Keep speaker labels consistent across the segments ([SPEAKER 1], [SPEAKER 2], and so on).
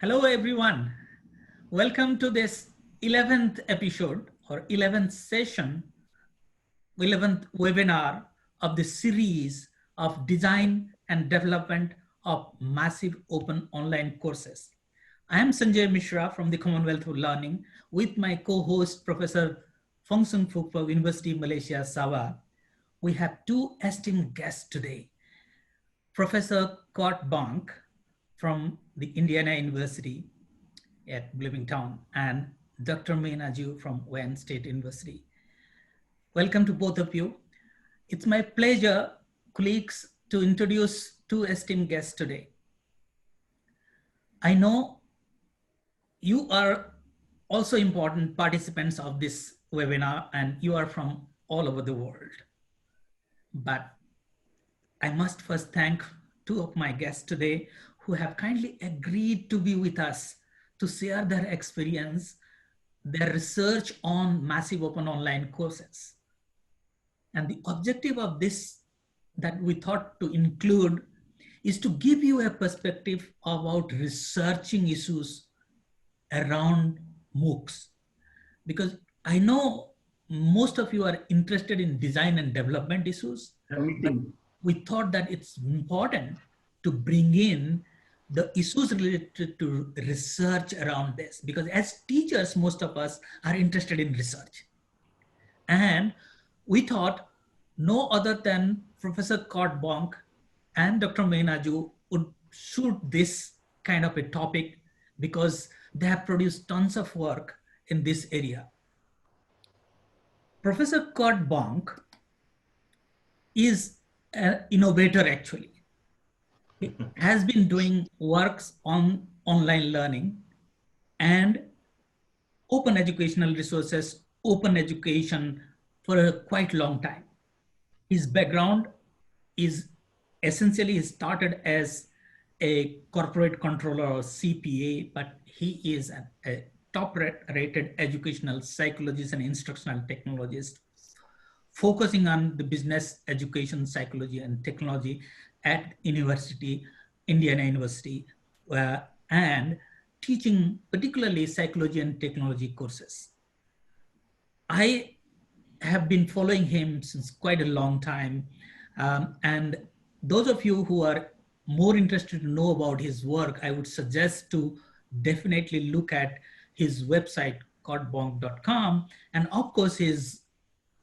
[SPEAKER 1] Hello, everyone. Welcome to this 11th episode or 11th session, 11th webinar of the series of design and development of massive open online courses. I am Sanjay Mishra from the Commonwealth of Learning with my co-host, Professor Fong Sung Phuc of University of Malaysia, Sabah. We have two esteemed guests today. Professor Bonk from the Indiana University at Bloomington and Dr. Meina from Wayne State University. Welcome to both of you. It's my pleasure, colleagues, to introduce two esteemed guests today. I know you are also important participants of this webinar and you are from all over the world. But I must first thank two of my guests today who have kindly agreed to be with us to share their experience, their research on massive open online courses. And the objective of this that we thought to include is to give you a perspective about researching issues around MOOCs. Because I know most of you are interested in design and development issues. We thought that it's important to bring in the issues related to research around this, because as teachers, most of us are interested in research. And we thought no other than Professor Bonk and Dr. Meina would suit this kind of a topic because they have produced tons of work in this area. Professor Bonk is an innovator actually. He has been doing works on online learning and open educational resources, open education for a quite long time. His background is essentially he started as a corporate controller or CPA, but he is a top-rated educational psychologist and instructional technologist, focusing on the business education, psychology, and technology at Indiana University, and teaching particularly psychology and technology courses. I have been following him since quite a long time. And those of you who are more interested to know about his work, I would suggest to definitely look at his website, codbonk.com, and of course his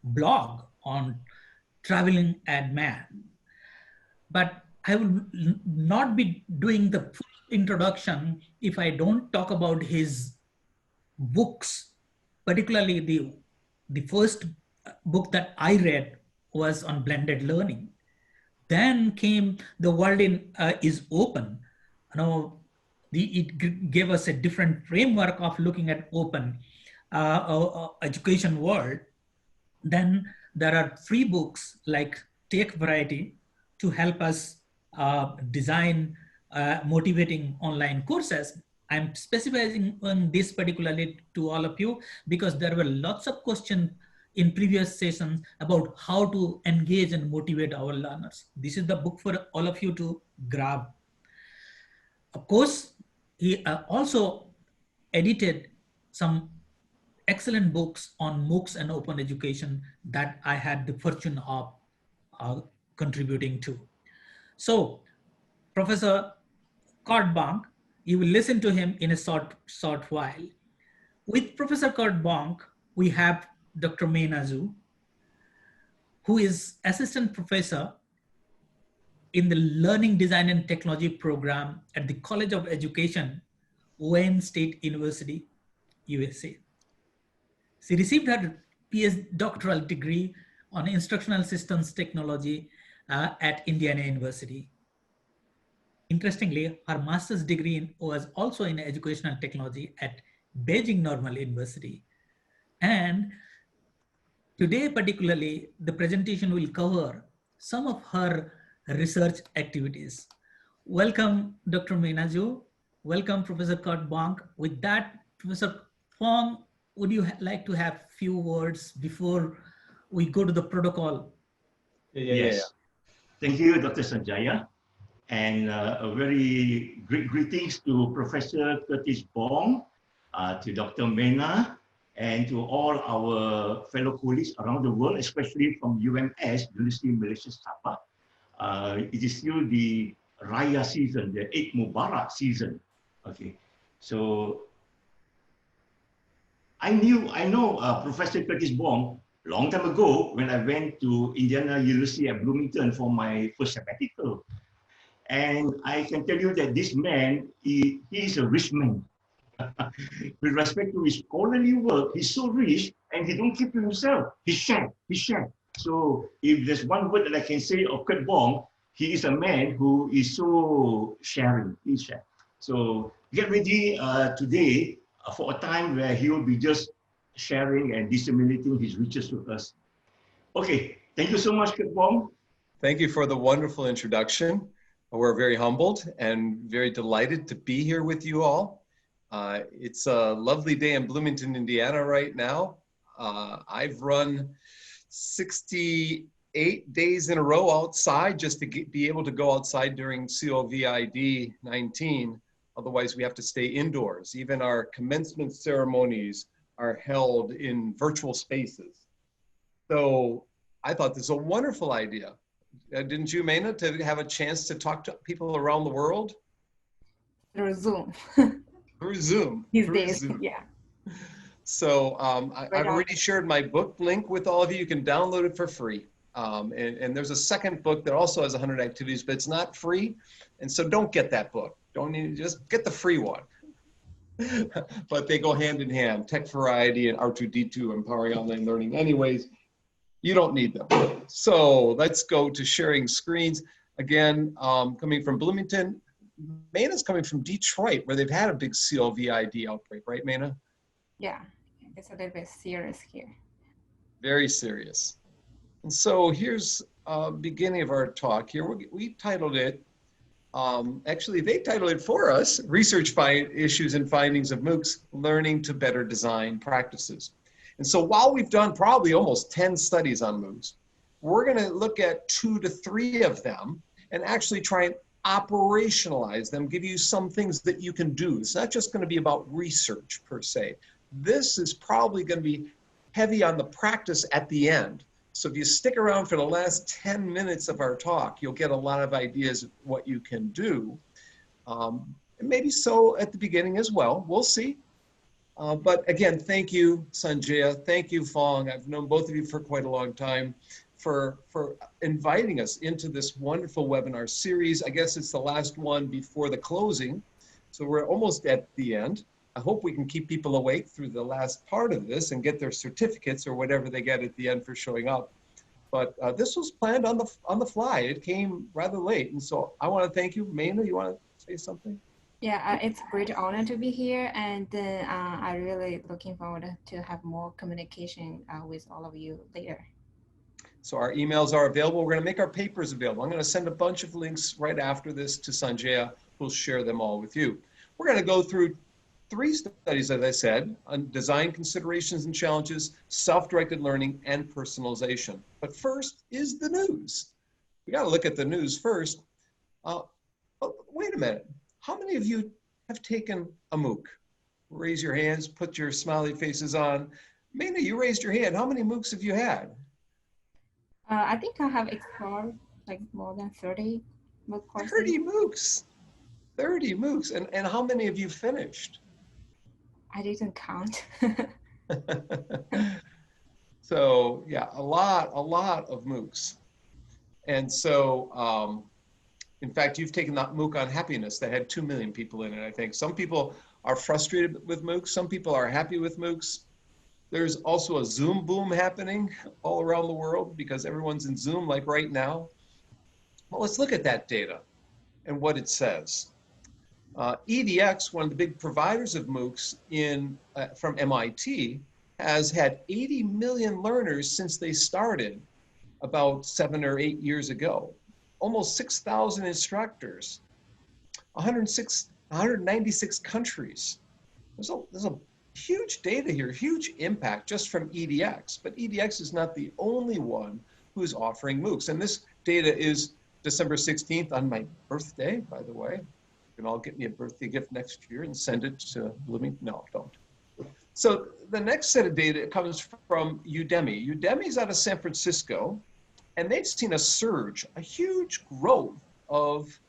[SPEAKER 1] blog on Traveling Ad Man. But I will not be doing the full introduction if I don't talk about his books, particularly the first book that I read was on blended learning. Then came The World is Open. It gave us a different framework of looking at open education world. Then there are free books like Take Variety to help us design motivating online courses. I'm specifying on this particularly to all of you because there were lots of questions in previous sessions about how to engage and motivate our learners. This is the book for all of you to grab. Of course, he also edited some excellent books on MOOCs and open education that I had the fortune of contributing to. So, Professor Bonk, you will listen to him in a short while. With Professor Bonk, we have Dr. Meina, who is assistant professor in the Learning Design and Technology program at the College of Education, Wayne State University, USA. She received her PhD doctoral degree on instructional systems technology at Indiana University. Interestingly, her master's degree was also in educational technology at Beijing Normal University. And today, particularly, the presentation will cover some of her research activities. Welcome, Dr. Meina. Welcome, Professor Bonk. With that, Professor Fong, would you like to have a few words before we go to the protocol?
[SPEAKER 2] Yes. Thank you, Dr. Sanjaya. And a very great greetings to Professor Curtis Bonk, to Dr. Meina, and to all our fellow colleagues around the world, especially from UMS, University of Malaysia Sabah. It is still the Raya season, the Eid Mubarak season. Okay, so I know Professor Curtis Bonk long time ago when I went to Indiana University at Bloomington for my first sabbatical. And I can tell you that this man, he is a rich man. With respect to his scholarly work, he's so rich and he don't keep to himself. He share, he share. So if there's one word that I can say of Kurt Bong, he is a man who is so sharing, he share. So get ready today for a time where he will be just sharing and disseminating his riches with us. Okay, thank you so much, Kurt Bong.
[SPEAKER 3] Thank you for the wonderful introduction. We're very humbled and very delighted to be here with you all. It's a lovely day in Bloomington, Indiana right now. I've run 68 days in a row outside just to be able to go outside during COVID-19. Otherwise, we have to stay indoors. Even our commencement ceremonies are held in virtual spaces. So I thought this is a wonderful idea. Didn't you, Meina, to have a chance to talk to people around the world?
[SPEAKER 4] Through Zoom.
[SPEAKER 3] Through Zoom.
[SPEAKER 4] These days, yeah.
[SPEAKER 3] So I've already shared my book link with all of you. You can download it for free. And there's a second book that also has 100 activities, but it's not free. And so don't get that book. Don't need, just get the free one. But they go hand in hand, Tech Variety and R2D2, Empowering Online Learning. Anyways, you don't need them. So let's go to sharing screens. Again, coming from Bloomington, Meina's coming from Detroit, where they've had a big COVID outbreak, right, Meina?
[SPEAKER 4] Yeah, it's a little bit serious here.
[SPEAKER 3] Very serious. And so here's a beginning of our talk here. We titled it, actually they titled it for us, Research Issues and Findings of MOOCs, Learning to Better Design Practices. And so while we've done probably almost 10 studies on MOOCs, we're gonna look at 2 to 3 of them and actually try and operationalize them, give you some things that you can do. It's not just gonna be about research per se. This is probably gonna be heavy on the practice at the end. So if you stick around for the last 10 minutes of our talk, you'll get a lot of ideas of what you can do. And maybe so at the beginning as well, we'll see. But again, thank you, Sanjaya. Thank you, Fong. I've known both of you for quite a long time for inviting us into this wonderful webinar series. I guess it's the last one before the closing. So we're almost at the end. I hope we can keep people awake through the last part of this and get their certificates or whatever they get at the end for showing up. But this was planned on the fly. It came rather late. And so I want to thank you. Meina, you want to say something?
[SPEAKER 4] Yeah, it's a great honor to be here, and I'm really looking forward to have more communication with all of you later.
[SPEAKER 3] So our emails are available. We're going to make our papers available. I'm going to send a bunch of links right after this to Sanjaya, who'll share them all with you. We're going to go through 3 studies, as I said, on design considerations and challenges, self-directed learning, and personalization. But first is the news. We got to look at the news first. Oh, wait a minute. How many of you have taken a MOOC? Raise your hands, put your smiley faces on. Meina, you raised your hand. How many MOOCs have you had?
[SPEAKER 4] I think I have explored like more than 30 MOOC courses.
[SPEAKER 3] 30 MOOCs. 30 MOOCs. And how many have you finished?
[SPEAKER 4] I didn't count.
[SPEAKER 3] So yeah, a lot of MOOCs. And so, in fact, you've taken that MOOC on happiness that had 2 million people in it, I think. Some people are frustrated with MOOCs. Some people are happy with MOOCs. There's also a Zoom boom happening all around the world because everyone's in Zoom like right now. Well, let's look at that data and what it says. EDX, one of the big providers of MOOCs from MIT, has had 80 million learners since they started about 7 or 8 years ago. Almost 6,000 instructors, 196 countries. There's a huge data here, huge impact just from EDX. But EDX is not the only one who's offering MOOCs. And this data is December 16th on my birthday, by the way. You can all get me a birthday gift next year and send it to Bloomington. No, don't. So the next set of data comes from Udemy. Udemy's out of San Francisco, and they've seen a surge, a huge growth of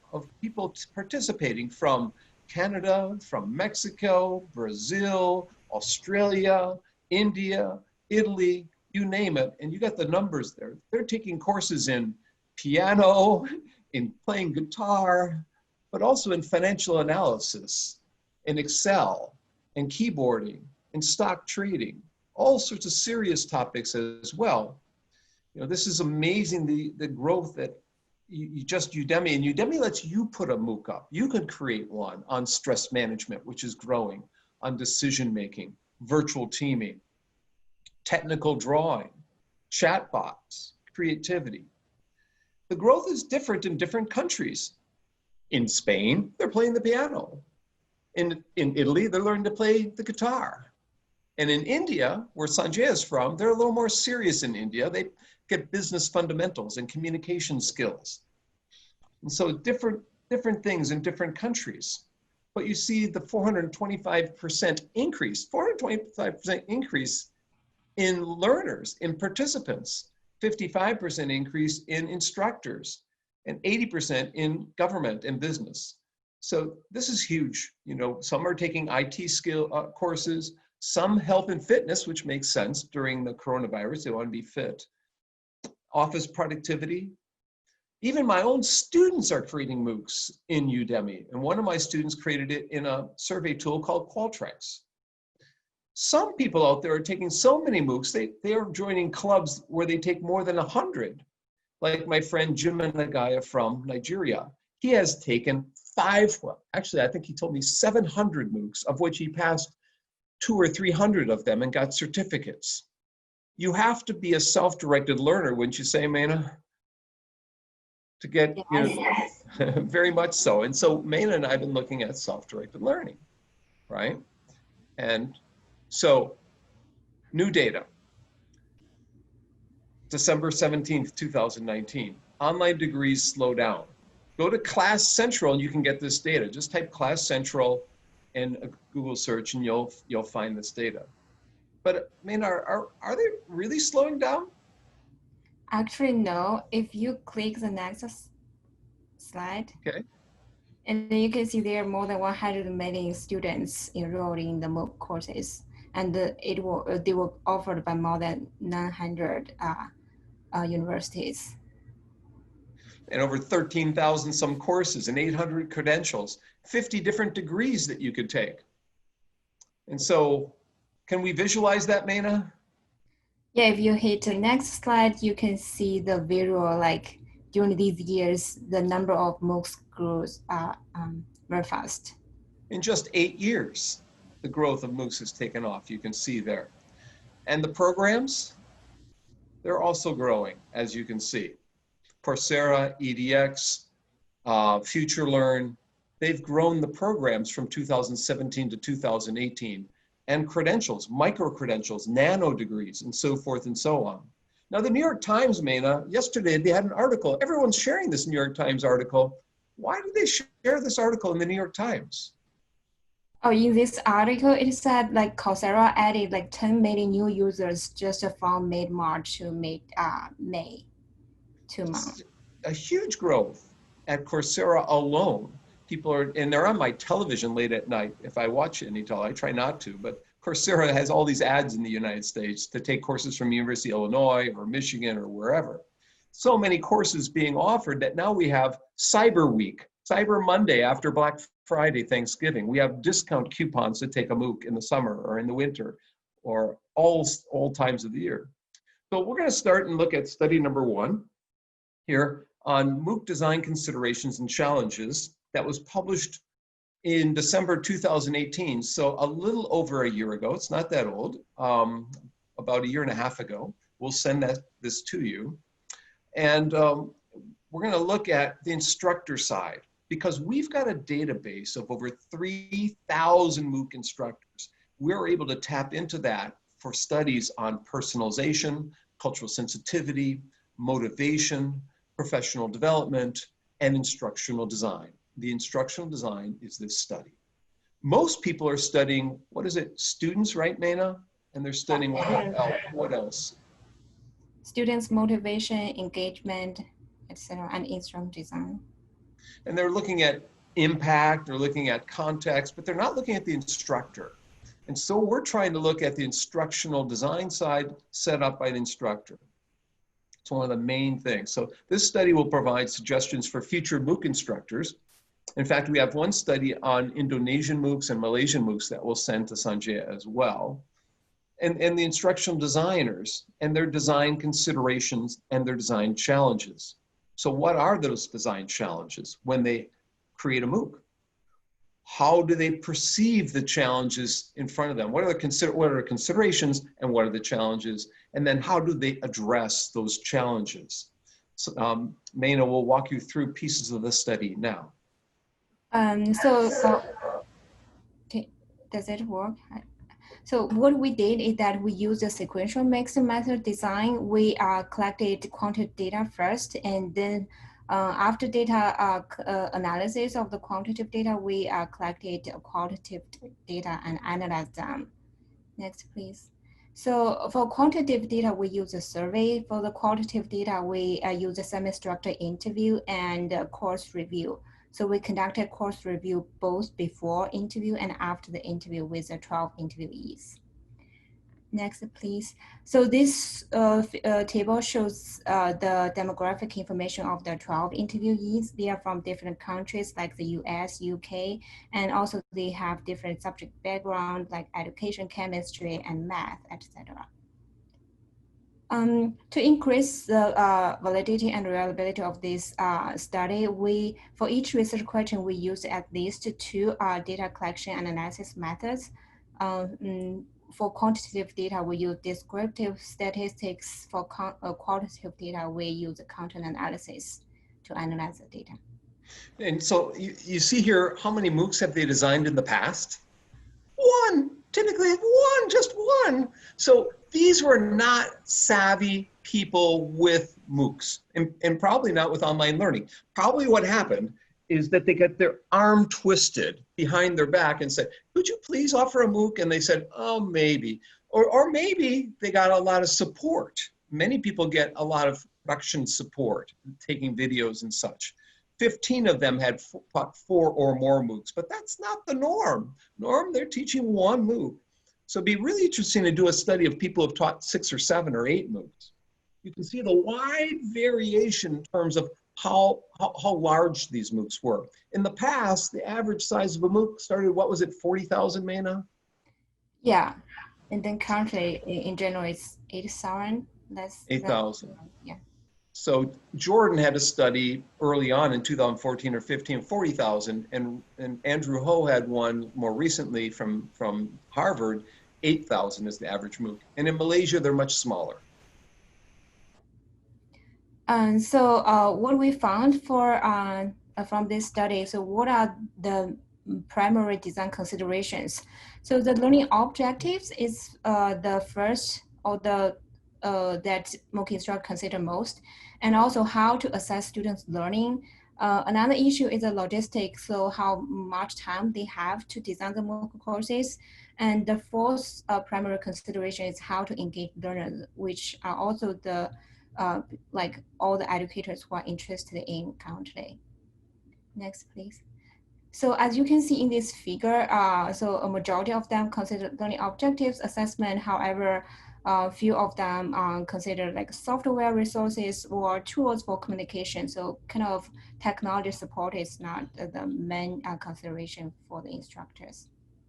[SPEAKER 3] people participating from Canada, from Mexico, Brazil, Australia, India, Italy, you name it, and you got the numbers there. They're taking courses in piano, in playing guitar, but also in financial analysis, in Excel, and keyboarding, and stock trading, all sorts of serious topics as well. You know, this is amazing, the growth that you just Udemy, and Udemy lets you put a MOOC up. You could create one on stress management, which is growing, on decision-making, virtual teaming, technical drawing, chatbots, creativity. The growth is different in different countries. In Spain, they're playing the piano. In Italy, they're learning to play the guitar. And in India, where Sanjay is from, they're a little more serious in India. They get business fundamentals and communication skills. And so different things in different countries. But you see the 425% increase, 425% increase in learners, in participants, 55% increase in instructors, and 80% in government and business. So this is huge. You know, some are taking IT skill courses, some health and fitness, which makes sense during the coronavirus, they want to be fit. Office productivity. Even my own students are creating MOOCs in Udemy. And one of my students created it in a survey tool called Qualtrics. Some people out there are taking so many MOOCs, they are joining clubs where they take more than 100. Like my friend Jim Nagaya from Nigeria. He has taken actually I think he told me 700 MOOCs, of which he passed 200 or 300 of them and got certificates. You have to be a self-directed learner, wouldn't you say, Meina? To get, you know, very much so. And so Meina and I have been looking at self-directed learning, right? And so, new data. December 17th, 2019. Online degrees slow down. Go to Class Central and you can get this data. Just type Class Central in a Google search and you'll find this data. But I mean, are they really slowing down?
[SPEAKER 4] Actually, no. If you click the next slide,
[SPEAKER 3] okay,
[SPEAKER 4] and you can see there are more than 100 million students enrolled in the MOOC courses, and they were offered by more than 900 universities.
[SPEAKER 3] And over 13,000 some courses and 800 credentials, 50 different degrees that you could take. And so, can we visualize that, Meina?
[SPEAKER 4] Yeah, if you hit the next slide, you can see the visual, like during these years, the number of MOOCs grew very fast.
[SPEAKER 3] In just 8 years, the growth of MOOCs has taken off, you can see there. And the programs, they're also growing, as you can see. Coursera, EDX, FutureLearn, they've grown the programs from 2017 to 2018. And credentials, micro-credentials, nano degrees, and so forth and so on. Now, the New York Times, Meina, yesterday they had an article. Everyone's sharing this New York Times article. Why did they share this article in the New York Times?
[SPEAKER 4] Oh, in this article, it said like Coursera added like 10 million new users just from mid-March to May, 2 months.
[SPEAKER 3] A huge growth at Coursera alone. People are, and they're on my television late at night. If I watch any I try not to, but Coursera has all these ads in the United States to take courses from University of Illinois or Michigan or wherever. So many courses being offered that now we have Cyber Week, Cyber Monday after Black Friday, Thanksgiving. We have discount coupons to take a MOOC in the summer or in the winter or all times of the year. So we're going to start and look at study number 1 here on MOOC design considerations and challenges that was published in December 2018. So a little over a year ago. It's not that old, about a year and a half ago. We'll send this to you. And we're going to look at the instructor side because we've got a database of over 3,000 MOOC instructors. We're able to tap into that for studies on personalization, cultural sensitivity, motivation, professional development, and instructional design. The instructional design is this study. Most people are studying, what is it, students, right, Meina? And they're studying what else?
[SPEAKER 4] Students' motivation, engagement, etc., and instructional design.
[SPEAKER 3] And they're looking at impact, they're looking at context, but they're not looking at the instructor. And so we're trying to look at the instructional design side set up by an instructor. It's one of the main things. So this study will provide suggestions for future MOOC instructors. In fact, we have one study on Indonesian MOOCs and Malaysian MOOCs that we'll send to Sanjaya as well. And the instructional designers and their design considerations and their design challenges. So what are those design challenges when they create a MOOC? How do they perceive the challenges in front of them? What are the considerations and what are the challenges? And then how do they address those challenges? So, Meina will walk you through pieces of the study now.
[SPEAKER 4] Okay, does it work? So what we did is that we used a sequential mixed method design. We collected quantitative data first, and then after data analysis of the quantitative data, we collected qualitative data and analyzed them. Next, please. So for quantitative data, we use a survey. For the qualitative data, we use a semi-structured interview and course review. So we conducted course review both before interview and after the interview with the 12 interviewees. Next, please. So this table shows the demographic information of the 12 interviewees. They are from different countries like the US, UK, and also they have different subject background like education, chemistry, and math, etc. To increase the validity and reliability of this study, for each research question, we use at least 2 data collection and analysis methods. For quantitative data, we use descriptive statistics. For qualitative data, we use content analysis to analyze the data.
[SPEAKER 3] And so you see here, how many MOOCs have they designed in the past? One, typically one, just one. So these were not savvy people with MOOCs and probably not with online learning. Probably what happened is that they got their arm twisted behind their back and said, could you please offer a MOOC? And they said, oh, maybe. Or maybe they got a lot of support. Many people get a lot of production support, taking videos and such. 15 of them had 4 or more MOOCs, but that's not the norm. They're teaching 1 MOOC. So it'd be really interesting to do a study of people who've taught 6 or 7 or 8 MOOCs. You can see the wide variation in terms of how large these MOOCs were. In the past, the average size of a MOOC started, what was it, 40,000, Meina?
[SPEAKER 4] Yeah, and then currently in general it's 8,000.
[SPEAKER 3] 8,000.
[SPEAKER 4] Yeah.
[SPEAKER 3] So Jordan had a study early on in 2014 or 15, 40,000, and Andrew Ho had one more recently from Harvard, 8,000 is the average MOOC. And in Malaysia, they're much smaller.
[SPEAKER 4] So what we found from this study, so what are the primary design considerations? So the learning objectives is the first or the that MOOC instructor consider most, and also how to assess students' learning. Another issue is the logistics, so how much time they have to design the MOOC courses. And the fourth primary consideration is how to engage learners, which are also the like all the educators who are interested in currently. Next, please. So as you can see in this figure, so a majority of them consider learning objectives assessment. However, few of them consider like software resources or tools for communication. So kind of technology support is not the main consideration for the instructors.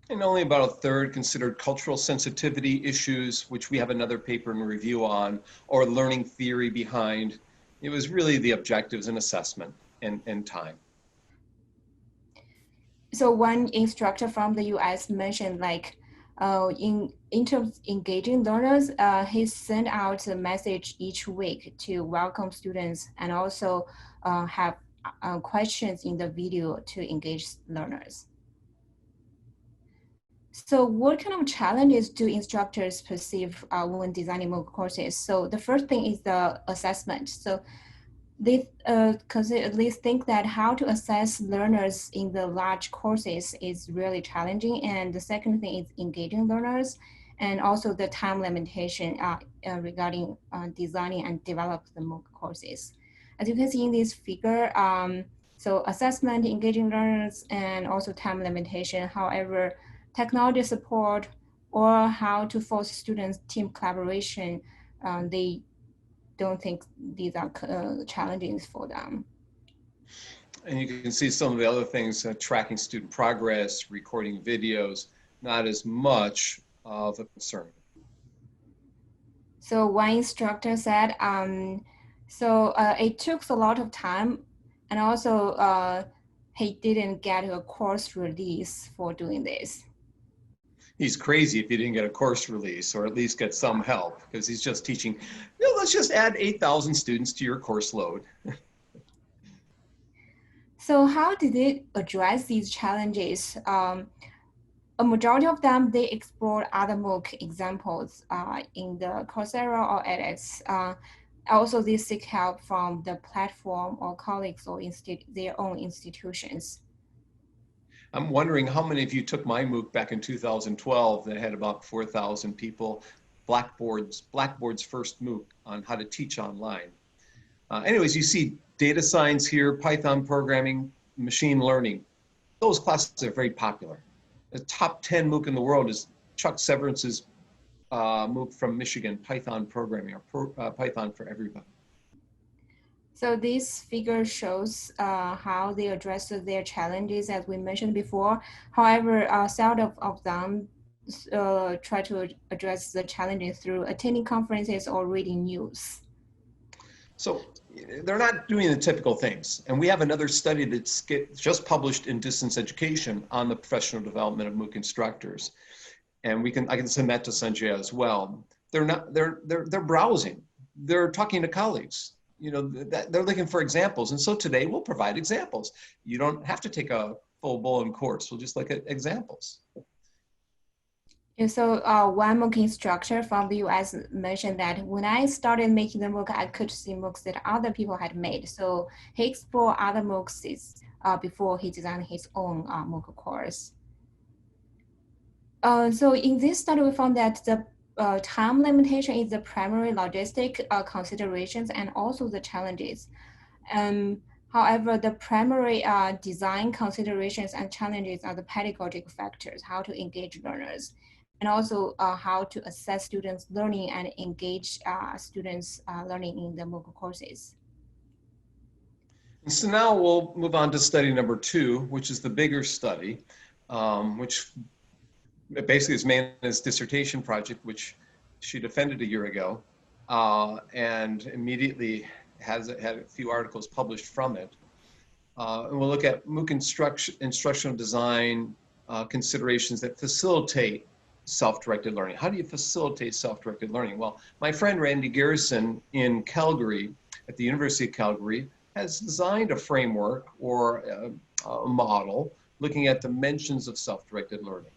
[SPEAKER 3] And only about a third considered cultural sensitivity issues, which we have another paper in review on, or learning theory behind. It was really the objectives and assessment and time.
[SPEAKER 4] So one instructor from the US mentioned like in terms of engaging learners, he sent out a message each week to welcome students and also have questions in the video to engage learners. So what kind of challenges do instructors perceive when designing MOOC courses? So the first thing is the assessment. So they at least think that how to assess learners in the large courses is really challenging. And the second thing is engaging learners, and also the time limitation regarding designing and develop the MOOC courses. As you can see in this figure, so assessment, engaging learners, and also time limitation. However, technology support or how to force students team collaboration, they don't think these are challenges for them.
[SPEAKER 3] And you can see some of the other things, tracking student progress, recording videos, not as much of a concern.
[SPEAKER 4] So one instructor said, it took a lot of time, and also he didn't get a course release for doing this.
[SPEAKER 3] He's crazy if he didn't get a course release or at least get some help, because he's just teaching, let's just add 8,000 students to your course load.
[SPEAKER 4] So how did they address these challenges? A majority of them, they explored other MOOC examples in the Coursera or edX. Also, they seek help from the platform or colleagues or their own institutions.
[SPEAKER 3] I'm wondering how many of you took my MOOC back in 2012 that had about 4,000 people, Blackboard's first MOOC on how to teach online. Anyways, you see data science here, Python programming, machine learning. Those classes are very popular. The top 10 MOOC in the world is Chuck Severance's MOOC from Michigan, Python programming, or Python for everybody.
[SPEAKER 4] So this figure shows how they addressed their challenges, as we mentioned before. However, several of them try to address the challenges through attending conferences or reading news.
[SPEAKER 3] So they're not doing the typical things. And we have another study that's just published in Distance Education on the professional development of MOOC instructors. And I can send that to Sanjay as well. They're browsing. They're talking to colleagues. They're looking for examples. And so today we'll provide examples. You don't have to take a full-blown course. We'll just look at examples.
[SPEAKER 4] And so one MOOC instructor from the US mentioned that when I started making the MOOC, I could see MOOCs that other people had made. So he explored other MOOCs before he designed his own MOOC course. So in this study, we found that the time limitation is the primary logistic considerations and also the challenges. However, the primary design considerations and challenges are the pedagogic factors, how to engage learners, and also how to assess students' learning and engage students' learning in the MOOC courses.
[SPEAKER 3] So now we'll move on to study number 2, which is the bigger study, which basically is Meina's dissertation project, which she defended a year ago, and immediately had a few articles published from it. And we'll look at MOOC instructional design considerations that facilitate self-directed learning. How do you facilitate self-directed learning? Well, my friend Randy Garrison in Calgary, at the University of Calgary, has designed a framework or a model looking at dimensions of self-directed learning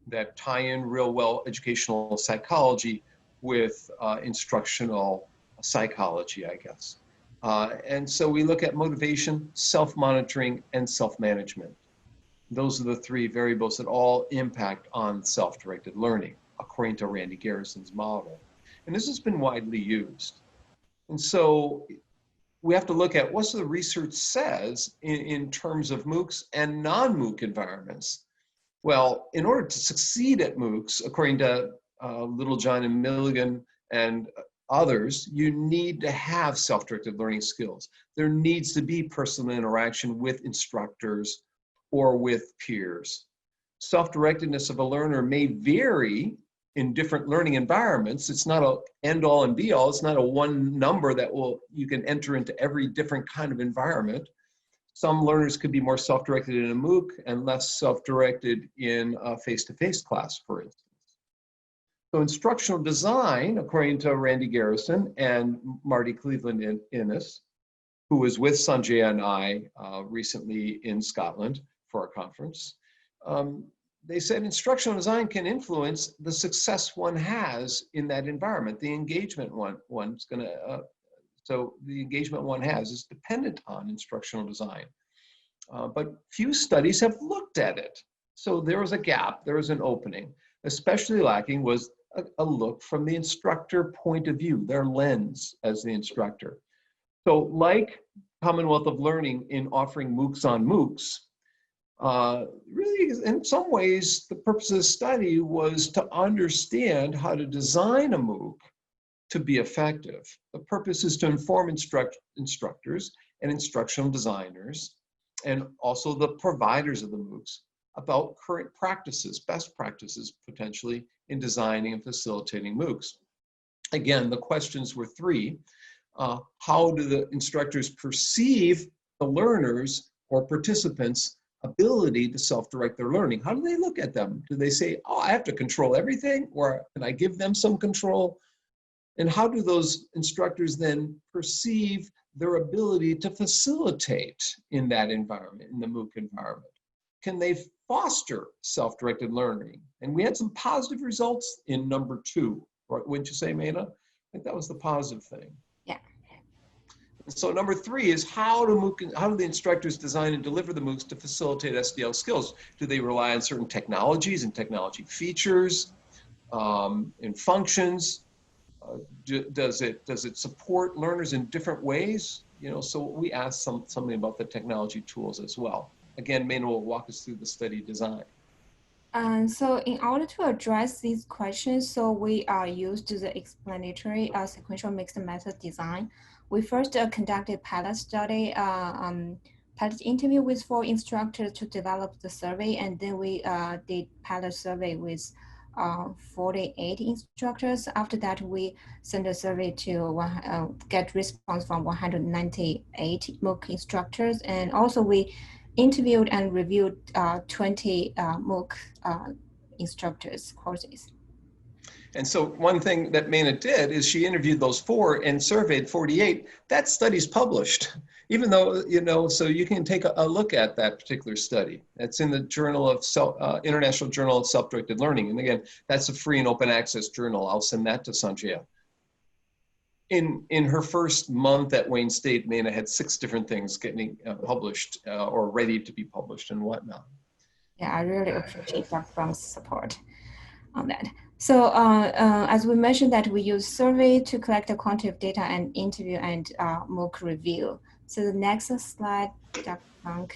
[SPEAKER 3] that tie in real well educational psychology with instructional psychology, I guess. And so we look at motivation, self-monitoring, and self-management. Those are the 3 variables that all impact on self-directed learning, according to Randy Garrison's model. And this has been widely used. And so we have to look at what the research says in terms of MOOCs and non-MOOC environments. Well, in order to succeed at MOOCs, according to Littlejohn and Milligan and others, you need to have self-directed learning skills. There needs to be personal interaction with instructors or with peers. Self-directedness of a learner may vary in different learning environments. It's not an end-all and be-all. It's not a one number that you can enter into every different kind of environment. Some learners could be more self-directed in a MOOC and less self-directed in a face-to-face class, for instance. So instructional design, according to Randy Garrison and Marty Cleveland Innes, who was with Sanjay and I recently in Scotland for a conference, they said instructional design can influence the success one has in that environment, the engagement one's going to So the engagement one has is dependent on instructional design. But few studies have looked at it. So there was a gap, there was an opening. Especially lacking was a look from the instructor point of view, their lens as the instructor. So like Commonwealth of Learning in offering MOOCs on MOOCs, really, in some ways, the purpose of the study was to understand how to design a MOOC to be effective. The purpose is to inform instructors and instructional designers, and also the providers of the MOOCs, about current practices, best practices, potentially, in designing and facilitating MOOCs. Again, the questions were three. How do the instructors perceive the learners or participants' ability to self-direct their learning? How do they look at them? Do they say, oh, I have to control everything, or can I give them some control? And how do those instructors then perceive their ability to facilitate in that environment, in the MOOC environment? Can they foster self-directed learning? And we had some positive results in number 2. Wouldn't you say, Meina? I think that was the positive thing.
[SPEAKER 4] Yeah.
[SPEAKER 3] So number 3 is how do the instructors design and deliver the MOOCs to facilitate SDL skills? Do they rely on certain technologies and technology features and functions? Does it support learners in different ways? So we asked something about the technology tools as well. Again, Meina will walk us through the study design.
[SPEAKER 4] So in order to address these questions, so we used the explanatory sequential mixed method design. We first conducted pilot study, pilot interview with 4 instructors to develop the survey, and then we did pilot survey with 48 instructors. After that, we sent a survey to get response from 198 MOOC instructors, and also we interviewed and reviewed 20 MOOC instructors courses.
[SPEAKER 3] And so one thing that Meina did is she interviewed those 4 and surveyed 48. That study's published, even though, so you can take a look at that particular study. That's in the Journal of International Journal of Self-Directed Learning. And again, that's a free and open access journal. I'll send that to Sanjaya. In her first month at Wayne State, Meina had 6 different things getting published or ready to be published and whatnot.
[SPEAKER 4] Yeah, I really appreciate Dr. support on that. So as we mentioned that we use survey to collect the quantitative data and interview and MOOC review. So the next slide, Dr. Bonk.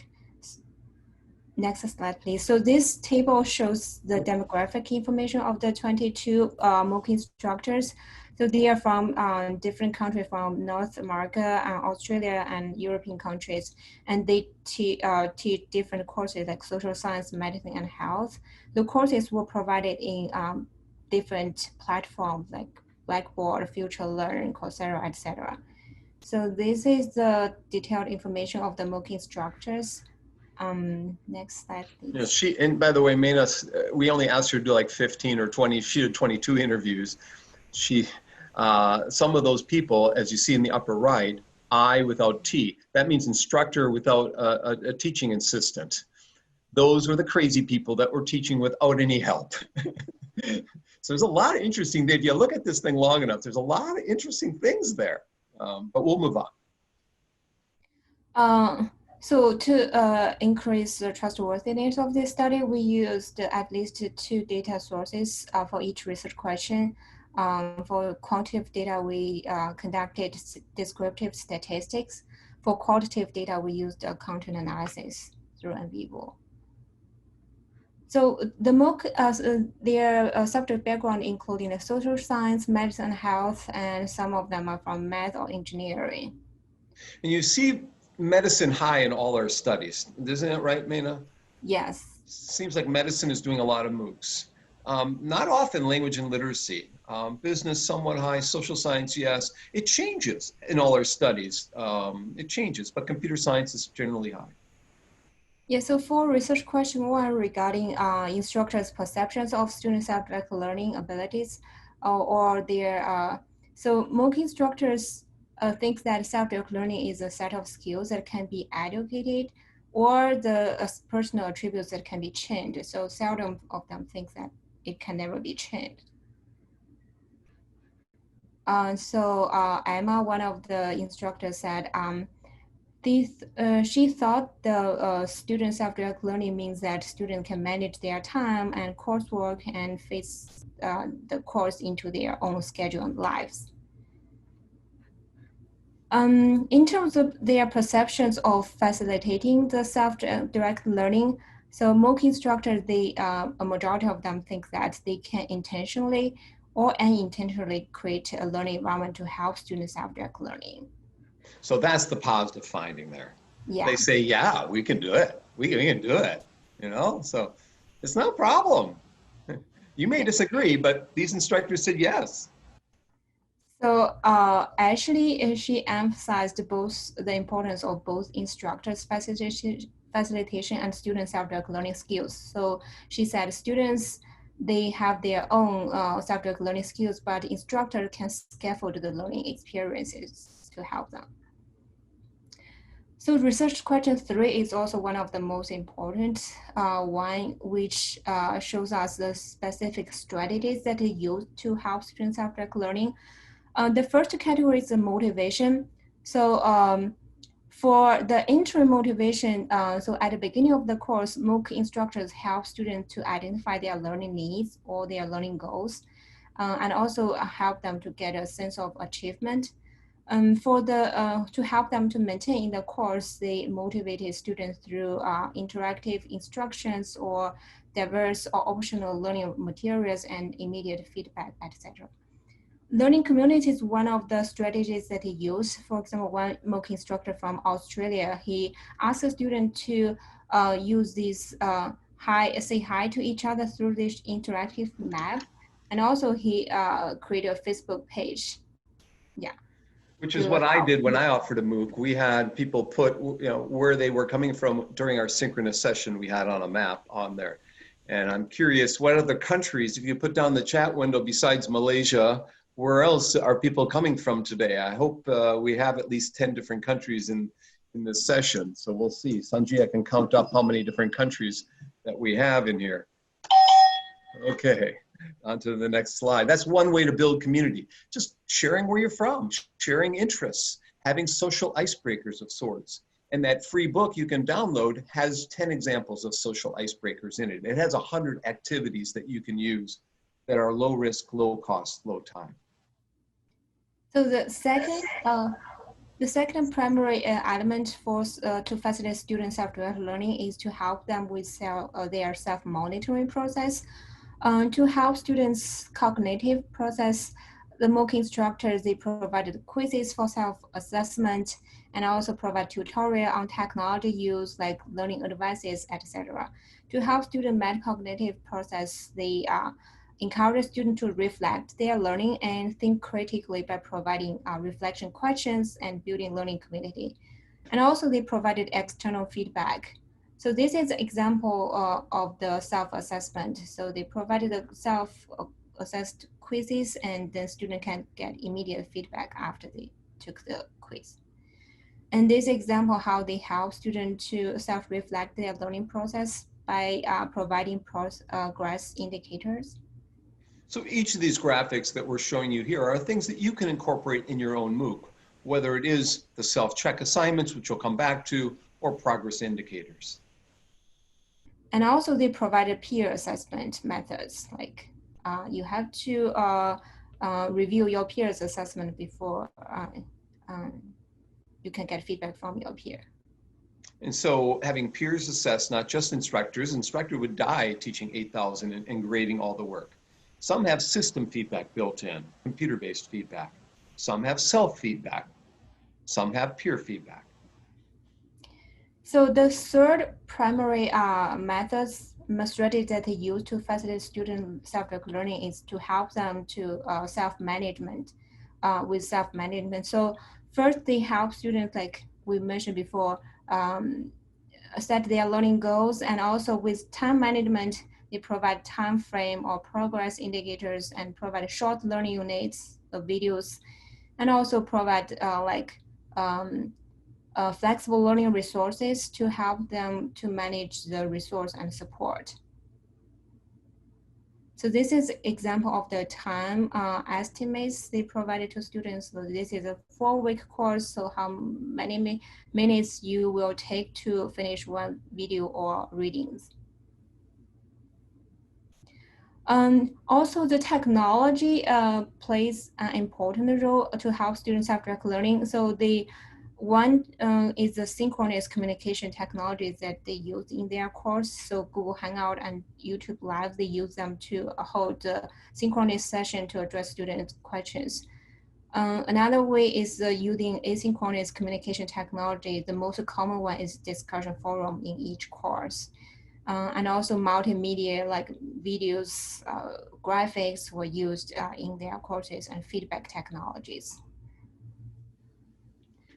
[SPEAKER 4] Next slide, please. So this table shows the demographic information of the 22 MOOC instructors. So they are from different countries from North America, Australia, and European countries. And they teach different courses like social science, medicine, and health. The courses were provided in different platforms like Blackboard, Future Learn, Coursera, etc. So this is the detailed information of the MOOC instructors. Next slide, please.
[SPEAKER 3] Yeah, and by the way, Meina, we only asked her to do like 15 or 20. She did 22 interviews. Some of those people, as you see in the upper right, I without T. That means instructor without a teaching assistant. Those were the crazy people that were teaching without any help. So there's a lot of interesting, if you look at this thing long enough, there's a lot of interesting things there, but we'll move on.
[SPEAKER 4] So to increase the trustworthiness of this study, we used at least 2 data sources for each research question. For quantitative data, we conducted descriptive statistics. For qualitative data, we used content analysis through NVivo. So the MOOC, their subject background including the social science, medicine, health, and some of them are from math or engineering.
[SPEAKER 3] And you see medicine high in all our studies. Isn't that right, Meina?
[SPEAKER 4] Yes.
[SPEAKER 3] Seems like medicine is doing a lot of MOOCs. Not often language and literacy. Business somewhat high, social science, yes. It changes in all our studies. It changes, but computer science is generally high.
[SPEAKER 4] Yeah, so for research question 1 regarding instructors' perceptions of student self-directed learning abilities or their, so MOOC instructors think that self-directed learning is a set of skills that can be educated or the personal attributes that can be changed. So seldom of them think that it can never be changed. Emma, one of the instructors, said she thought the student self-directed learning means that students can manage their time and coursework and fit the course into their own schedule and lives. In terms of their perceptions of facilitating the self-directed learning, so MOOC instructors, a majority of them think that they can intentionally or unintentionally create a learning environment to help students self-directed learning.
[SPEAKER 3] So that's the positive finding there.
[SPEAKER 4] Yeah.
[SPEAKER 3] They say, yeah, we can do it. We can do it, you know? So it's no problem. You may disagree, but these instructors said yes.
[SPEAKER 4] So actually, she emphasized both the importance of both instructors' facilitation and student self-directed learning skills. So she said students, they have their own self-directed learning skills, but instructor can scaffold the learning experiences to help them. So research question 3 is also one of the most important one, which shows us the specific strategies that are used to help students self-directed learning. The first category is the motivation. So for the interim motivation, so at the beginning of the course, MOOC instructors help students to identify their learning needs or their learning goals, and also help them to get a sense of achievement. To help them to maintain the course, they motivated students through interactive instructions or diverse or optional learning materials and immediate feedback, etc. Learning community is one of the strategies that he used. For example, one MOOC instructor from Australia, he asked a student to use this say hi to each other through this interactive map. And also he created a Facebook page. Yeah.
[SPEAKER 3] Which is what I did when I offered a MOOC. We had people put, where they were coming from during our synchronous session we had on a map on there. And I'm curious, what other countries, if you put down the chat window besides Malaysia, where else are people coming from today? I hope we have at least 10 different countries in this session. So we'll see. Sanjay can count up how many different countries that we have in here. Okay. On to the next slide. That's one way to build community. Just sharing where you're from, sharing interests, having social icebreakers of sorts. And that free book you can download has 10 examples of social icebreakers in it. It has 100 activities that you can use that are low risk, low cost, low time.
[SPEAKER 4] So the second primary element to facilitate student self-directed learning is to help them with their self-monitoring process. To help students' cognitive process, the MOOC instructors, they provided quizzes for self-assessment and also provide tutorial on technology use like learning advices, etc. To help student metacognitive process, they encourage students to reflect their learning and think critically by providing reflection questions and building learning community. And also they provided external feedback. So this is an example of the self-assessment. So they provided the self-assessed quizzes and then student can get immediate feedback after they took the quiz. And this example how they help students to self-reflect their learning process by providing progress indicators.
[SPEAKER 3] So each of these graphics that we're showing you here are things that you can incorporate in your own MOOC, whether it is the self-check assignments, which we'll come back to, or progress indicators.
[SPEAKER 4] And also they provided peer assessment methods, like you have to review your peers' assessment before you can get feedback from your peer.
[SPEAKER 3] And so having peers assess, not just instructors, instructor would die teaching 8,000 and grading all the work. Some have system feedback built in, computer-based feedback. Some have self-feedback. Some have peer feedback.
[SPEAKER 4] So the third primary strategy that they use to facilitate student self-directed learning is to help them to self-management. So first they help students, like we mentioned before, set their learning goals, and also with time management, they provide time frame or progress indicators and provide short learning units, videos, and also provide flexible learning resources to help them to manage the resource and support. So this is example of the time estimates they provided to students. So this is a 4-week course. So how many minutes you will take to finish one video or readings. Also, the technology plays an important role to help students have direct learning. So the one is the synchronous communication technologies that they use in their course. So Google Hangout and YouTube Live, they use them to hold a synchronous session to address students' questions. Another way is using asynchronous communication technology. The most common one is discussion forum in each course. And also multimedia like videos, graphics were used in their courses and feedback technologies.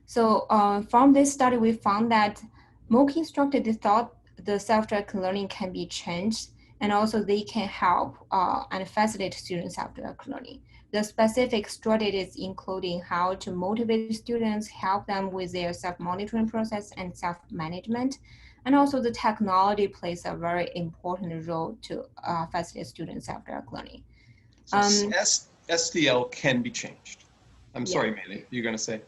[SPEAKER 4] So from this study, we found that MOOC instructors thought the self-directed learning can be changed, and also they can help and facilitate students self-directed learning. The specific strategies including how to motivate students, help them with their self-monitoring process and self-management, and also the technology plays a very important role to facilitate students self-directed learning.
[SPEAKER 3] So SDL can be changed. I'm sorry, Meina, you're going to say?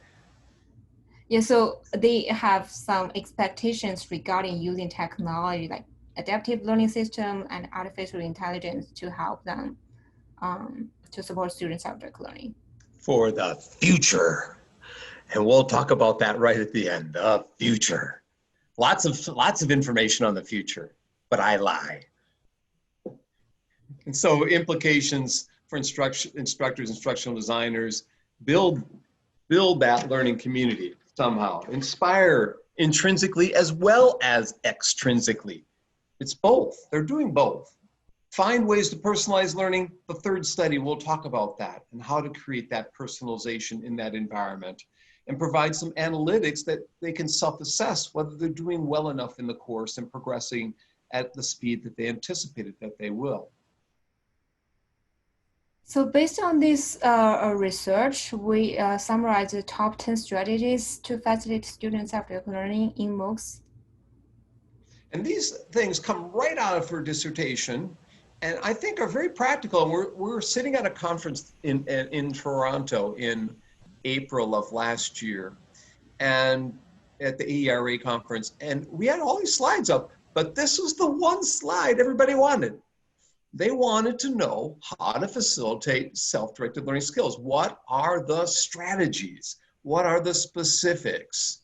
[SPEAKER 4] Yeah, so they have some expectations regarding using technology like adaptive learning system and artificial intelligence to help them to support students self-directed learning.
[SPEAKER 3] For the future. And we'll talk about that right at the end, the future. Lots of information on the future, but I lie. And so implications for instructors, instructional designers, build that learning community somehow, inspire intrinsically as well as extrinsically. It's both, they're doing both. Find ways to personalize learning. The third study, we'll talk about that and how to create that personalization in that environment and provide some analytics that they can self-assess whether they're doing well enough in the course and progressing at the speed that they anticipated that they will.
[SPEAKER 4] So based on this research, we summarize the top 10 strategies to facilitate students self-directed learning in MOOCs.
[SPEAKER 3] And these things come right out of her dissertation and I think are very practical. And we're sitting at a conference in Toronto in April of last year and at the ERA conference, and we had all these slides up, but this was the one slide everybody wanted. They wanted to know how to facilitate self-directed learning skills. What are the strategies? What are the specifics?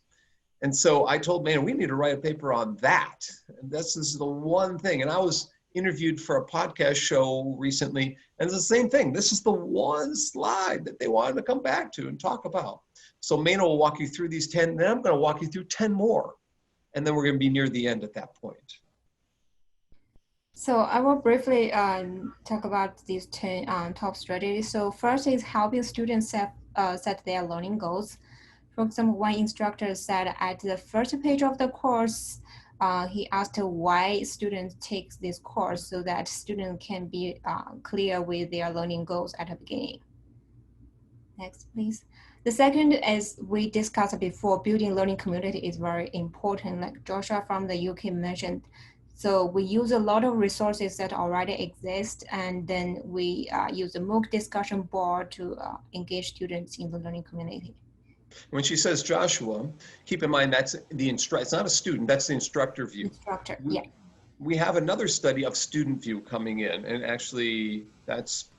[SPEAKER 3] And so I told Meina, we need to write a paper on that. And this is the one thing. And I was interviewed for a podcast show recently, and it's the same thing. This is the one slide that they wanted to come back to and talk about. So Meina will walk you through these 10, and then I'm going to walk you through 10 more. And then we're going to be near the end at that point.
[SPEAKER 4] So I will briefly talk about these 10 top strategies. So first is helping students set their learning goals. For example, one instructor said at the first page of the course, he asked why students take this course so that students can be clear with their learning goals at the beginning. Next, please. The second, as we discussed before, building learning community is very important. Like Joshua from the UK mentioned, so we use a lot of resources that already exist, and then we use a MOOC discussion board to engage students in the learning community.
[SPEAKER 3] When she says Joshua, keep in mind that's the instructor. It's not a student, that's the instructor view.
[SPEAKER 4] Instructor, yeah.
[SPEAKER 3] We have another study of student view coming in, and actually it's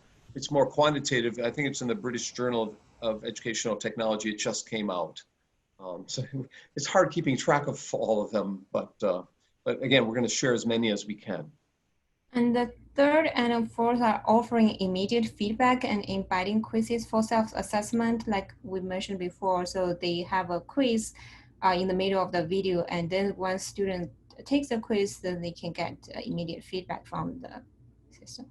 [SPEAKER 3] more quantitative. I think it's in the British Journal of Educational Technology. It just came out. So it's hard keeping track of all of them, but again, we're going to share as many as we can.
[SPEAKER 4] And the third and fourth are offering immediate feedback and embedding quizzes for self-assessment, like we mentioned before. So they have a quiz in the middle of the video, and then once student takes the quiz, then they can get immediate feedback from the system.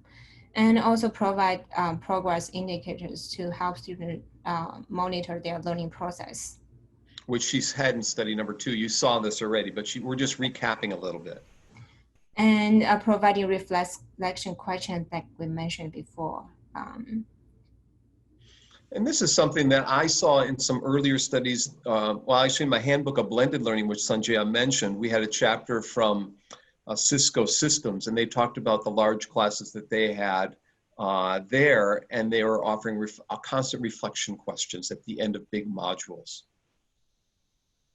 [SPEAKER 4] And also provide progress indicators to help students monitor their learning process.
[SPEAKER 3] Which she's had in study number 2. You saw this already, but we're just recapping a little bit.
[SPEAKER 4] And providing reflection questions like we mentioned before.
[SPEAKER 3] And this is something that I saw in some earlier studies. Well, actually in my handbook of blended learning, which Sanjaya mentioned, we had a chapter from Cisco Systems, and they talked about the large classes that they had there, and they were offering constant reflection questions at the end of big modules.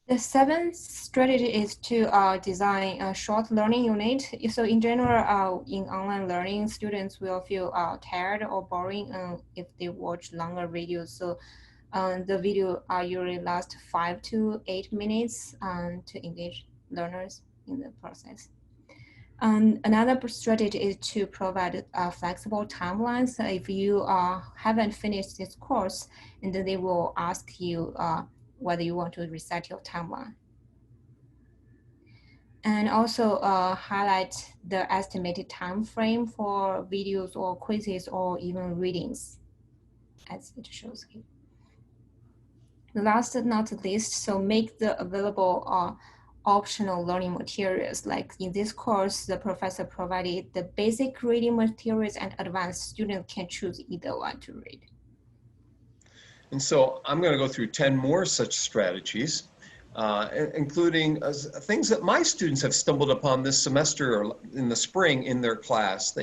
[SPEAKER 4] The seventh strategy is to design a short learning unit. So in general, in online learning, students will feel tired or boring if they watch longer videos. So the video usually lasts 5 to 8 minutes to engage learners in the process. And another strategy is to provide a flexible timeline. So if you haven't finished this course, and then they will ask you whether you want to reset your timeline. And also highlight the estimated time frame for videos or quizzes or even readings, as it shows here. The last but not least, so make the available optional learning materials. Like in this course, the professor provided the basic reading materials, and advanced students can choose either one to read.
[SPEAKER 3] And so I'm going to go through 10 more such strategies, including things that my students have stumbled upon this semester or in the spring in their class.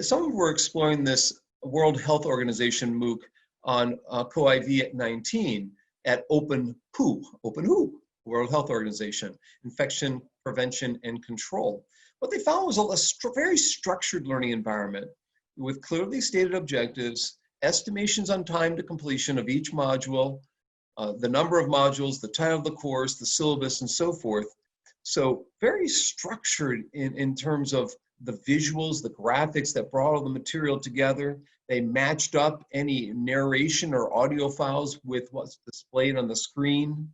[SPEAKER 3] Some of them were exploring this World Health Organization MOOC on COVID-19 at Open WHO, World Health Organization, Infection Prevention and Control. What they found was a very structured learning environment with clearly stated objectives, estimations on time to completion of each module, the number of modules, the title of the course, the syllabus, and so forth. So very structured in terms of the visuals, the graphics that brought all the material together. They matched up any narration or audio files with what's displayed on the screen.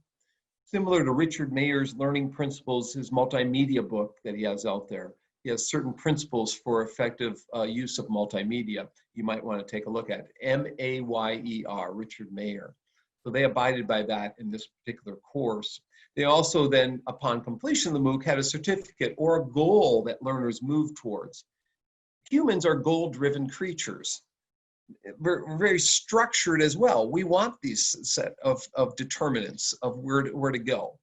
[SPEAKER 3] Similar to Richard Mayer's Learning Principles, his multimedia book that he has out there. He has certain principles for effective use of multimedia. You might want to take a look at M-A-Y-E-R, Richard Mayer. So they abided by that in this particular course. They also then, upon completion of the MOOC, had a certificate or a goal that learners move towards. Humans are goal-driven creatures. We're very structured as well. We want these set of determinants of where to go.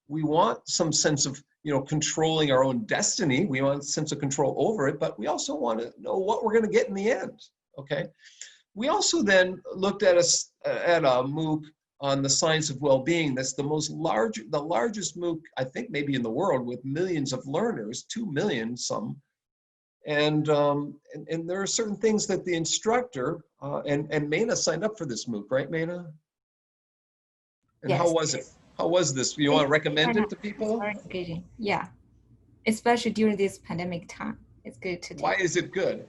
[SPEAKER 3] We want some sense of controlling our own destiny. We want a sense of control over it, but we also want to know what we're going to get in the end. Okay. We also then looked at a MOOC on the science of well-being. That's the largest MOOC, I think, maybe in the world, with millions of learners, 2 million some. And there are certain things that the instructor, and Meina signed up for this MOOC, right, Meina? And
[SPEAKER 4] yes.
[SPEAKER 3] How was it? How was this? You want to recommend it to people?
[SPEAKER 4] Very engaging. Yeah, especially during this pandemic time. It's good to take.
[SPEAKER 3] Why is it good?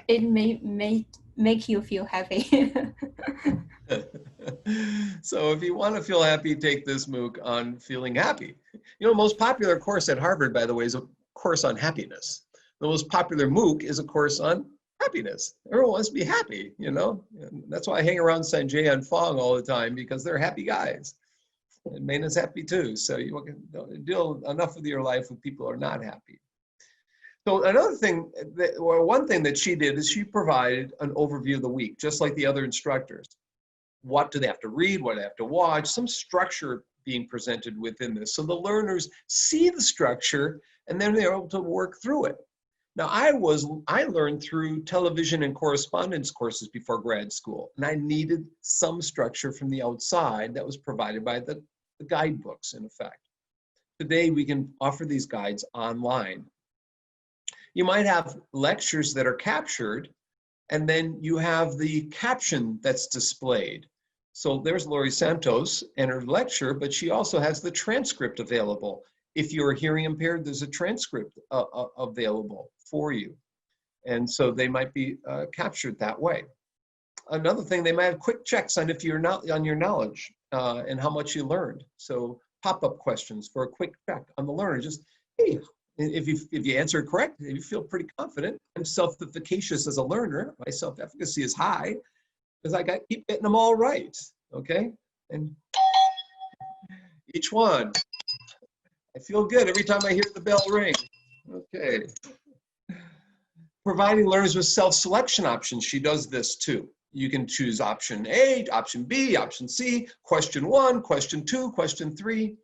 [SPEAKER 4] It may make you feel happy.
[SPEAKER 3] So if you want to feel happy, take this MOOC on feeling happy. The most popular course at Harvard, by the way, is a course on happiness. The most popular MOOC is a course on happiness. Everyone wants to be happy, And that's why I hang around Sanjay and Fong all the time, because they're happy guys. And Meina's happy too. So you can deal enough with your life with people who are not happy. So another thing, one thing that she did is she provided an overview of the week, just like the other instructors. What do they have to read? What do they have to watch? Some structure being presented within this. So the learners see the structure and then they're able to work through it. Now I learned through television and correspondence courses before grad school, and I needed some structure from the outside that was provided by the guidebooks, in effect. Today we can offer these guides online. You might have lectures that are captured, and then you have the caption that's displayed. So there's Lori Santos and her lecture, but she also has the transcript available. If you're hearing impaired, there's a transcript available for you. And so they might be captured that way. Another thing, they might have quick checks on if you're not on your knowledge and how much you learned. So pop-up questions for a quick check on the learner. Just, hey, if you answer it correct, if you feel pretty confident, I'm self-efficacious as a learner. My self-efficacy is high because I keep getting them all right, okay? And each one, I feel good every time I hear the bell ring. Okay. Providing learners with self-selection options, she does this too. You can choose option A, option B, option C, question 1, question 2, question 3.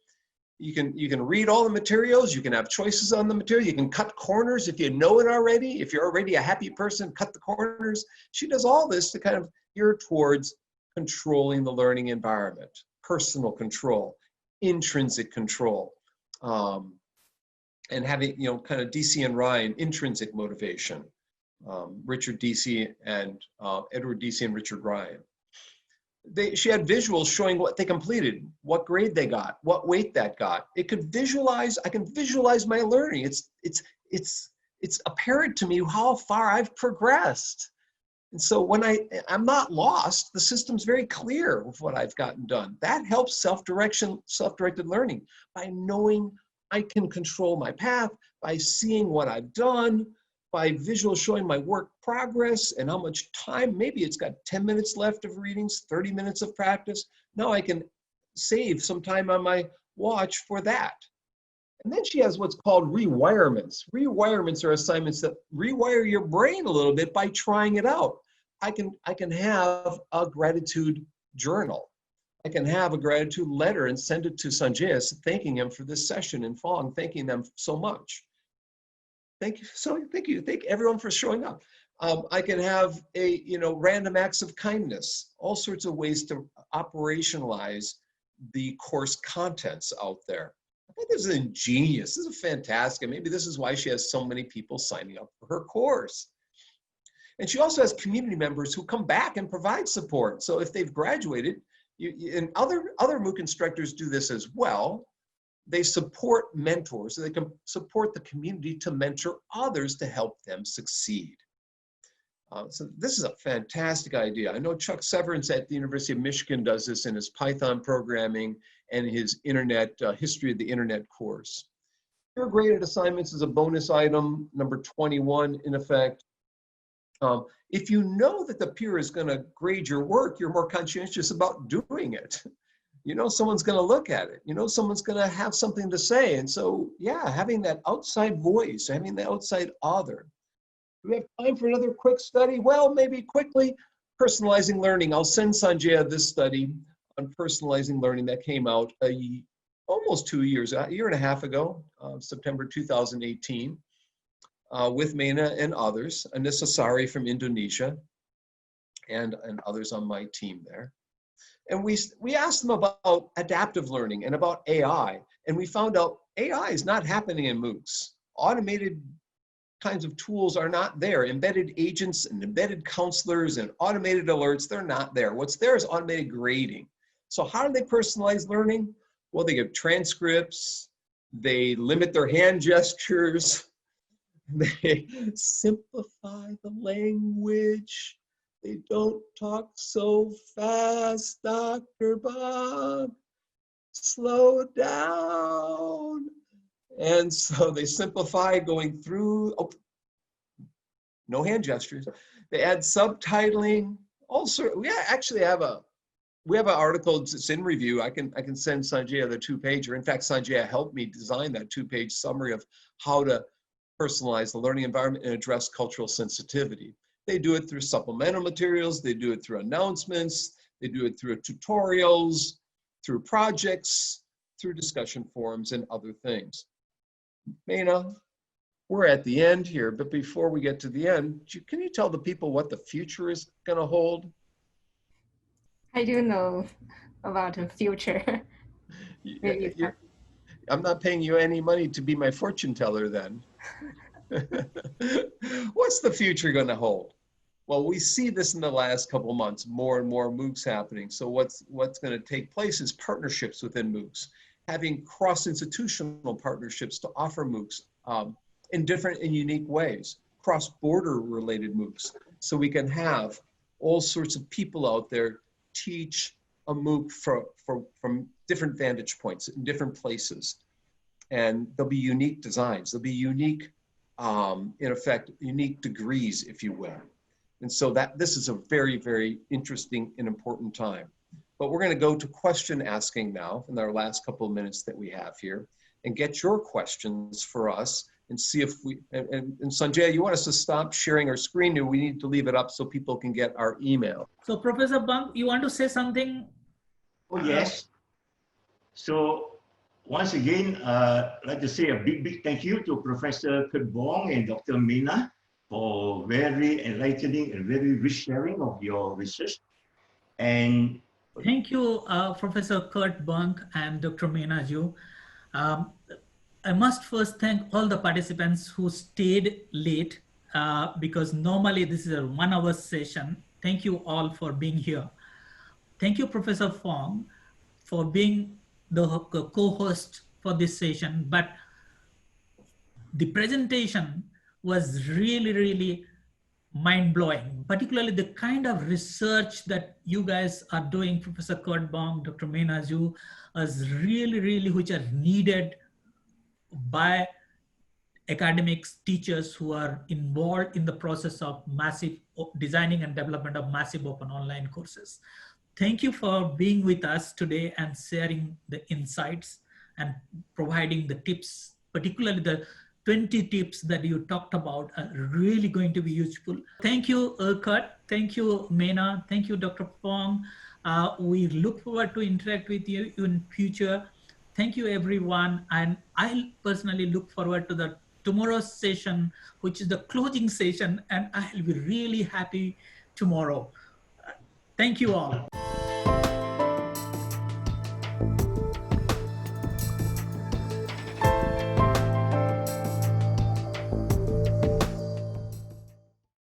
[SPEAKER 3] You can read all the materials, you can have choices on the material, you can cut corners if you know it already. If you're already a happy person, cut the corners. She does all this to kind of gear towards controlling the learning environment, personal control, intrinsic control, and having, you know, kind of DC and Ryan, intrinsic motivation, Richard DC and Edward DC and Richard Ryan. She had visuals showing what they completed, what grade they got, what weight that got. It could visualize, I can visualize my learning. It's apparent to me how far I've progressed. And so when I'm not lost, the system's very clear with what I've gotten done. That helps self-directed learning by knowing I can control my path, by seeing what I've done, by visual showing my work progress and how much time. Maybe it's got 10 minutes left of readings, 30 minutes of practice. Now I can save some time on my watch for that. And then she has what's called rewirements. Rewirements are assignments that rewire your brain a little bit by trying it out. I can have a gratitude journal. I can have a gratitude letter and send it to Sanjay, thanking him for this session, and Fong, thanking them so much. Thank you. So thank you. Thank everyone for showing up. I can have random acts of kindness, all sorts of ways to operationalize the course contents out there. I think this is ingenious. This is fantastic. Maybe this is why she has so many people signing up for her course. And she also has community members who come back and provide support. So if they've graduated, and other MOOC instructors do this as well, they support mentors, so they can support the community to mentor others to help them succeed. So this is a fantastic idea. I know Chuck Severance at the University of Michigan does this in his Python programming and his internet, history of the internet course. Peer graded assignments is a bonus item, number 21 in effect. If you know that the peer is gonna grade your work, you're more conscientious about doing it. You know someone's gonna look at it. You know someone's gonna have something to say. And so, yeah, having that outside voice, having the outside other. Do we have time for another quick study? Well, maybe quickly. Personalizing learning. I'll send Sanjay this study on personalizing learning that came out almost 2 years, a year and a half ago, September 2018, with Meina and others, Anissa Sari from Indonesia, and others on my team there. And we asked them about adaptive learning and about AI, and we found out AI is not happening in MOOCs. Automated kinds of tools are not there. Embedded agents and embedded counselors and automated alerts, they're not there. What's there is automated grading. So how do they personalize learning? Well, they give transcripts, they limit their hand gestures, they simplify the language. They don't talk so fast, Dr. Bob. Slow down. And so they simplify going through, no hand gestures. They add subtitling. Also, we actually have an article that's in review. I can send Sanjay the 2-pager. In fact, Sanjay helped me design that 2-page summary of how to personalize the learning environment and address cultural sensitivity. They do it through supplemental materials. They do it through announcements. They do it through tutorials, through projects, through discussion forums, and other things. Meina, we're at the end here, but before we get to the end, can you tell the people what the future is going to hold?
[SPEAKER 4] I do know about the future.
[SPEAKER 3] I'm not paying you any money to be my fortune teller then. What's the future going to hold? Well, we see this in the last couple of months, more and more MOOCs happening. So what's going to take place is partnerships within MOOCs, having cross-institutional partnerships to offer MOOCs in different and unique ways, cross-border related MOOCs. So we can have all sorts of people out there teach a MOOC from different vantage points in different places. And there'll be unique designs. There'll be unique, in effect, unique degrees, if you will. And so this is a very, very interesting and important time. But we're going to go to question asking now in our last couple of minutes that we have here and get your questions for us and see if and Sanjay, you want us to stop sharing our screen, or we need to leave it up so people can get our email?
[SPEAKER 1] So Professor Bonk, you want to say something?
[SPEAKER 2] Oh, yes. So once again, I'd like to say a big thank you to Professor Kurt Bonk and Dr. Meina for very enlightening and very rich sharing of your research. And
[SPEAKER 1] Thank you, Professor Kurt Bonk and Dr. Meina. I must first thank all the participants who stayed late because normally this is a 1 hour session. Thank you all for being here. Thank you, Professor Fong, for being the co-host for this session. But the presentation was really mind-blowing, particularly the kind of research that you guys are doing, Professor Kurt Bonk, Dr. Meina, is really which are needed by academics, teachers who are involved in the process of massive designing and development of massive open online courses. Thank you for being with us today and sharing the insights and providing the tips, particularly the 20 tips that you talked about are really going to be useful. Thank you, Kurt. Thank you, Meina. Thank you, Dr. Fong. We look forward to interact with you in future. Thank you, everyone. And I personally look forward to the tomorrow's session, which is the closing session, and I'll be really happy tomorrow. Thank you all.